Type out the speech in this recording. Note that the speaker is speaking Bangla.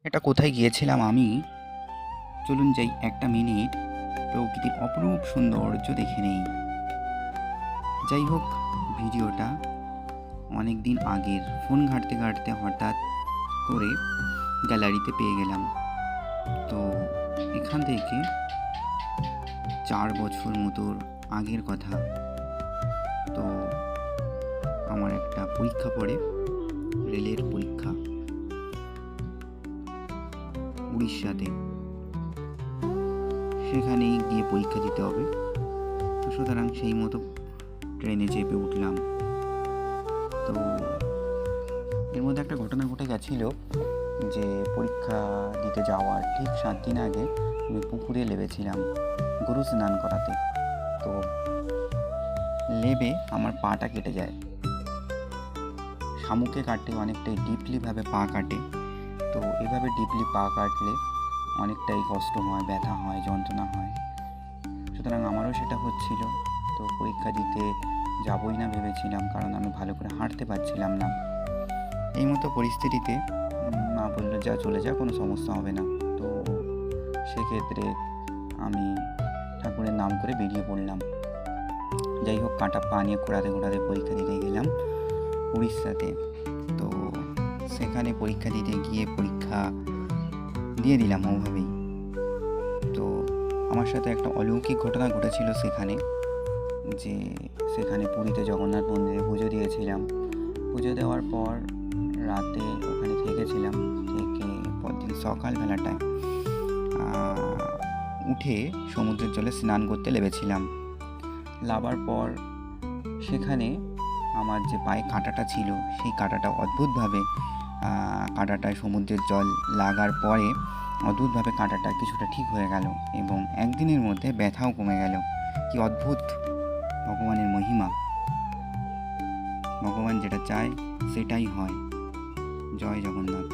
এটা কোথায় গিয়েছিলাম আমি? চলুন যাই 1টা মিনিট প্রকৃতির অপরূপ সৌন্দর্য দেখে নেই। যাই হোক, ভিডিওটা অনেক দিন আগের। ফোন ঘাঁটতে ঘাঁটতে হঠাৎ করে গ্যালারিতে পেয়ে গেলাম। তো এখান থেকে 4 বছর মতোর আগের কথা। তো আমার একটা পরীক্ষা পড়ে, রেলের পরীক্ষা উড়িষ্যাতে। সেখানেই গিয়ে পরীক্ষা দিতে হবে। তো সুতরাং সেই মতো ট্রেনে চেপে উঠলাম। তো এর মধ্যে একটা ঘটনা ঘটে গেছিলো যে পরীক্ষা দিতে যাওয়ার ঠিক 7 দিন আগে আমি পুকুরে নেমেছিলাম গরু স্নান করাতে। তো নেমে আমার পাটা কেটে যায়। শামুকে কাটে, অনেকটাই ডিপলিভাবে পা কাটে। তো এভাবে ডিপলি পা কাটলে অনেকটাই কষ্ট হয়, ব্যথা হয়, যন্ত্রণা হয়। সুতরাং আমারও সেটা হচ্ছিল। তো পরীক্ষা দিতে যাবই না ভেবেছিলাম, কারণ আমি ভালো করে হাঁটতে পারছিলাম না। এই মতো পরিস্থিতিতে মা বললো, যা চলে যা, কোনো সমস্যা হবে না। তো সেক্ষেত্রে আমি ঠাকুরের নাম করে বেরিয়ে পড়লাম। যাই হোক, কাটা পা নিয়ে ঘোরাতে ঘোরাতে পরীক্ষা দিতে গেলাম উড়িষ্যাতে। তো সেখানে পরীক্ষা দিতে গিয়ে পরীক্ষা দিয়ে দিলাম ওভাবেই। তো আমার সাথে একটা অলৌকিক ঘটনা ঘটেছিল সেখানে, যে সেখানে পুরীতে জগন্নাথ মন্দিরে পুজো দিয়েছিলাম। পুজো দেওয়ার পর রাতে ওখানে থেকেছিলাম। থেকে পরদিন সকালবেলাটায় উঠে সমুদ্রের জলে স্নান করতে নেমেছিলাম। নামার পর সেখানে আমার যে পায়ে কাঁটাটা ছিল, সেই কাঁটাটা অদ্ভুতভাবে কাঁটাটায় সমুদ্রের জল লাগার পরে অদ্ভুতভাবে কাঁটাটা কিছুটা ঠিক হয়ে গেল এবং একদিনের মধ্যে ব্যথাও কমে গেল। কি অদ্ভুত ভগবানের মহিমা! ভগবান যেটা চায় সেটাই হয়। জয় জগন্নাথ।